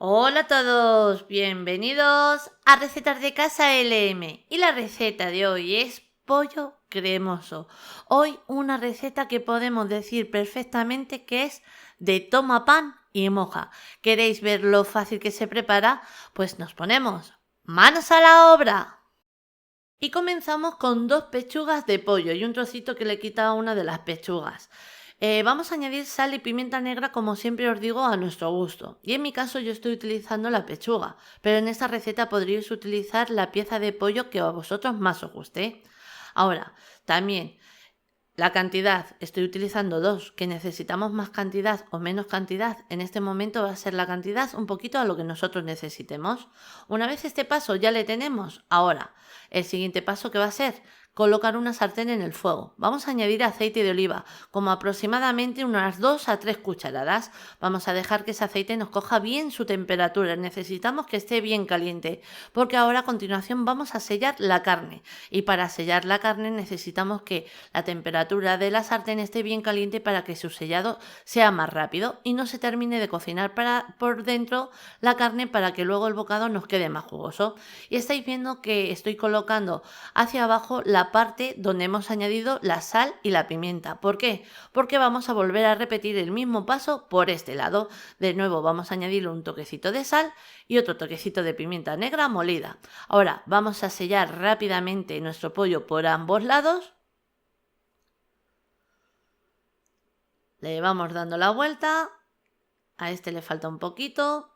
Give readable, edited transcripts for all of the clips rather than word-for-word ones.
Hola a todos, bienvenidos a Recetas de Casa LM y la receta de hoy es pollo cremoso. Hoy una receta que podemos decir perfectamente que es de toma pan y moja. ¿Queréis ver lo fácil que se prepara? Pues nos ponemos manos a la obra. Y comenzamos con 2 pechugas de pollo y un trocito que le quita a una de las pechugas. Vamos a añadir sal y pimienta negra, como siempre os digo, a nuestro gusto. Y en mi caso yo estoy utilizando la pechuga, pero en esta receta podríais utilizar la pieza de pollo que a vosotros más os guste. Ahora, también la cantidad, estoy utilizando 2, que necesitamos más cantidad o menos cantidad. En este momento va a ser la cantidad un poquito a lo que nosotros necesitemos. Una vez este paso ya le tenemos, ahora el siguiente paso que va a ser colocar una sartén en el fuego. Vamos a añadir aceite de oliva, como aproximadamente unas 2 a 3 cucharadas. Vamos a dejar que ese aceite nos coja bien su temperatura. Necesitamos que esté bien caliente, porque ahora a continuación vamos a sellar la carne. Y para sellar la carne necesitamos que la temperatura de la sartén esté bien caliente para que su sellado sea más rápido y no se termine de cocinar por dentro la carne, para que luego el bocado nos quede más jugoso. Y estáis viendo que estoy colocando hacia abajo la parte donde hemos añadido la sal y la pimienta. ¿Por qué? Porque vamos a volver a repetir el mismo paso por este lado. De nuevo vamos a añadir un toquecito de sal y otro toquecito de pimienta negra molida. Ahora vamos a sellar rápidamente nuestro pollo por ambos lados. Le vamos dando la vuelta. A este le falta un poquito.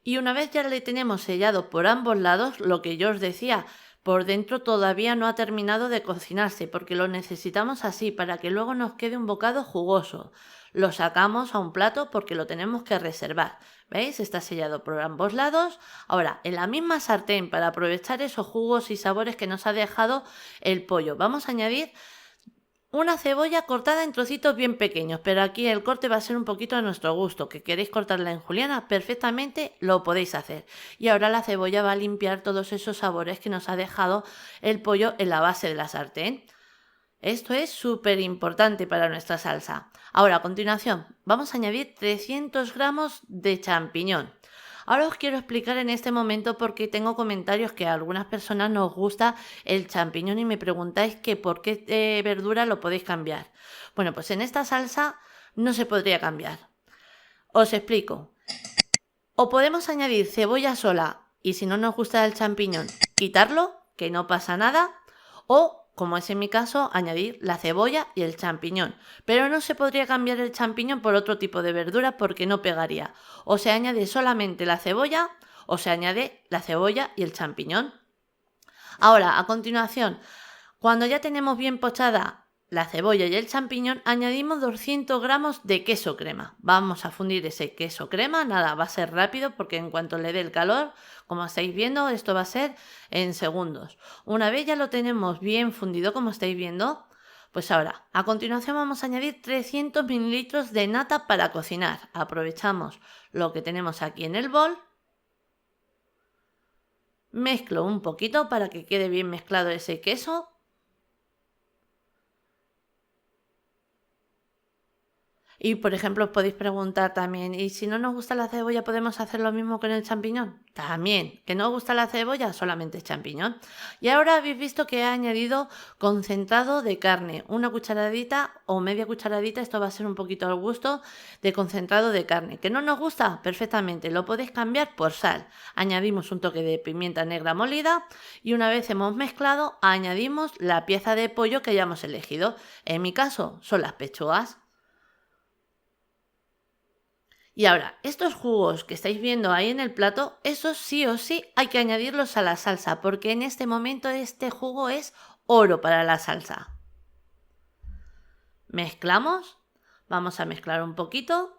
Y una vez ya le tenemos sellado por ambos lados, lo que yo os decía, por dentro todavía no ha terminado de cocinarse, porque lo necesitamos así para que luego nos quede un bocado jugoso. Lo sacamos a un plato porque lo tenemos que reservar. ¿Veis? Está sellado por ambos lados. Ahora, en la misma sartén, para aprovechar esos jugos y sabores que nos ha dejado el pollo, vamos a añadir una cebolla cortada en trocitos bien pequeños, pero aquí el corte va a ser un poquito a nuestro gusto. Que queréis cortarla en juliana, perfectamente lo podéis hacer. Y ahora la cebolla va a limpiar todos esos sabores que nos ha dejado el pollo en la base de la sartén. Esto es súper importante para nuestra salsa. Ahora, a continuación, vamos a añadir 300 gramos de champiñón. Ahora os quiero explicar en este momento, porque tengo comentarios que a algunas personas nos gusta el champiñón y me preguntáis que por qué verdura lo podéis cambiar. Bueno, pues en esta salsa no se podría cambiar. Os explico. O podemos añadir cebolla sola y, si no nos gusta el champiñón, quitarlo, que no pasa nada. O, como es en mi caso, añadir la cebolla y el champiñón. Pero no se podría cambiar el champiñón por otro tipo de verdura porque no pegaría. O se añade solamente la cebolla o se añade la cebolla y el champiñón. Ahora, a continuación, cuando ya tenemos bien pochada la cebolla y el champiñón, añadimos 200 gramos de queso crema. Vamos a fundir ese queso crema. Nada, va a ser rápido porque en cuanto le dé el calor, como estáis viendo, esto va a ser en segundos. Una vez ya lo tenemos bien fundido, como estáis viendo, pues ahora, a continuación vamos a añadir 300 mililitros de nata para cocinar. Aprovechamos lo que tenemos aquí en el bol. Mezclo un poquito para que quede bien mezclado ese queso. Y, por ejemplo, os podéis preguntar también, ¿y si no nos gusta la cebolla, podemos hacer lo mismo con el champiñón? También, ¿que no os gusta la cebolla? Solamente champiñón. Y ahora habéis visto que he añadido concentrado de carne, una cucharadita o media cucharadita, esto va a ser un poquito al gusto, de concentrado de carne. ¿Que no nos gusta? Perfectamente, lo podéis cambiar por sal. Añadimos un toque de pimienta negra molida y una vez hemos mezclado, añadimos la pieza de pollo que hayamos elegido. En mi caso son las pechugas. Y ahora, estos jugos que estáis viendo ahí en el plato, esos sí o sí hay que añadirlos a la salsa, porque en este momento este jugo es oro para la salsa. Mezclamos, vamos a mezclar un poquito.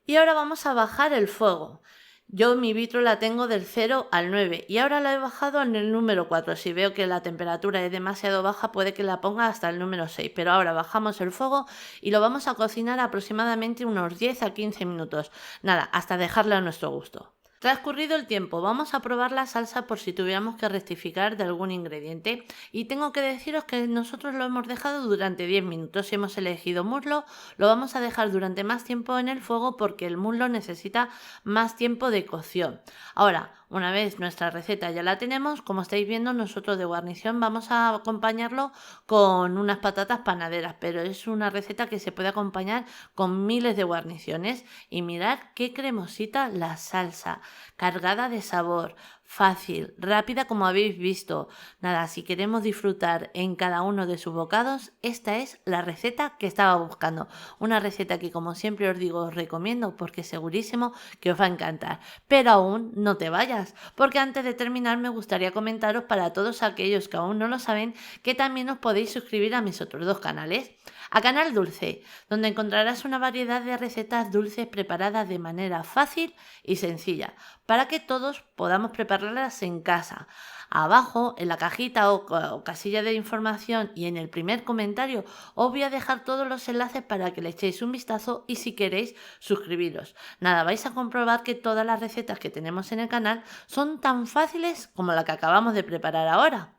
Y ahora vamos a bajar el fuego. Yo mi vitro la tengo del 0 al 9 y ahora la he bajado en el número 4. Si veo que la temperatura es demasiado baja, puede que la ponga hasta el número 6. Pero ahora bajamos el fuego y lo vamos a cocinar aproximadamente unos 10 a 15 minutos. Nada, hasta dejarla a nuestro gusto. Transcurrido el tiempo, vamos a probar la salsa por si tuviéramos que rectificar de algún ingrediente. Y tengo que deciros que nosotros lo hemos dejado durante 10 minutos. Si hemos elegido muslo, lo vamos a dejar durante más tiempo en el fuego porque el muslo necesita más tiempo de cocción. Ahora, una vez nuestra receta ya la tenemos, como estáis viendo, nosotros de guarnición vamos a acompañarlo con unas patatas panaderas, pero es una receta que se puede acompañar con miles de guarniciones. Y mirad qué cremosita la salsa, cargada de sabor, fácil, rápida como habéis visto. Nada, si queremos disfrutar en cada uno de sus bocados, esta es la receta que estaba buscando. Una receta que, como siempre os digo, os recomiendo porque segurísimo que os va a encantar. Pero aún no te vayas, porque antes de terminar me gustaría comentaros para todos aquellos que aún no lo saben que también os podéis suscribir a mis otros dos canales. A Canal Dulce, donde encontrarás una variedad de recetas dulces preparadas de manera fácil y sencilla, para que todos podamos prepararlas en casa. Abajo, en la cajita o casilla de información y en el primer comentario, os voy a dejar todos los enlaces para que le echéis un vistazo y si queréis, suscribiros. Nada, vais a comprobar que todas las recetas que tenemos en el canal son tan fáciles como la que acabamos de preparar ahora.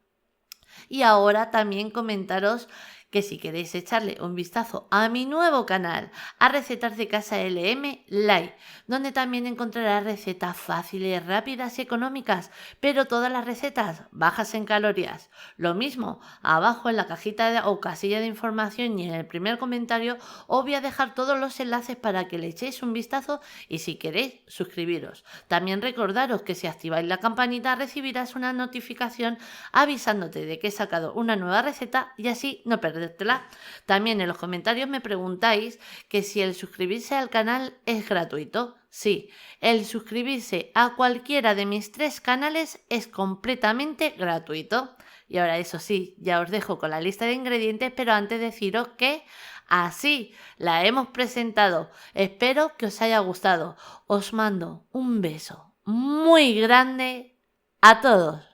Y ahora también comentaros que si queréis echarle un vistazo a mi nuevo canal, a Recetas de Casa LM Live, donde también encontrarás recetas fáciles, rápidas y económicas, pero todas las recetas bajas en calorías. Lo mismo, abajo en la cajita o casilla de información y en el primer comentario os voy a dejar todos los enlaces para que le echéis un vistazo y si queréis suscribiros. También recordaros que si activáis la campanita recibirás una notificación avisándote de que he sacado una nueva receta y así no perdértela. También en los comentarios me preguntáis que si el suscribirse al canal es gratuito. Sí, el suscribirse a cualquiera de mis 3 canales es completamente gratuito. Y ahora eso sí, ya os dejo con la lista de ingredientes, pero antes deciros que así la hemos presentado. Espero que os haya gustado. Os mando un beso muy grande a todos.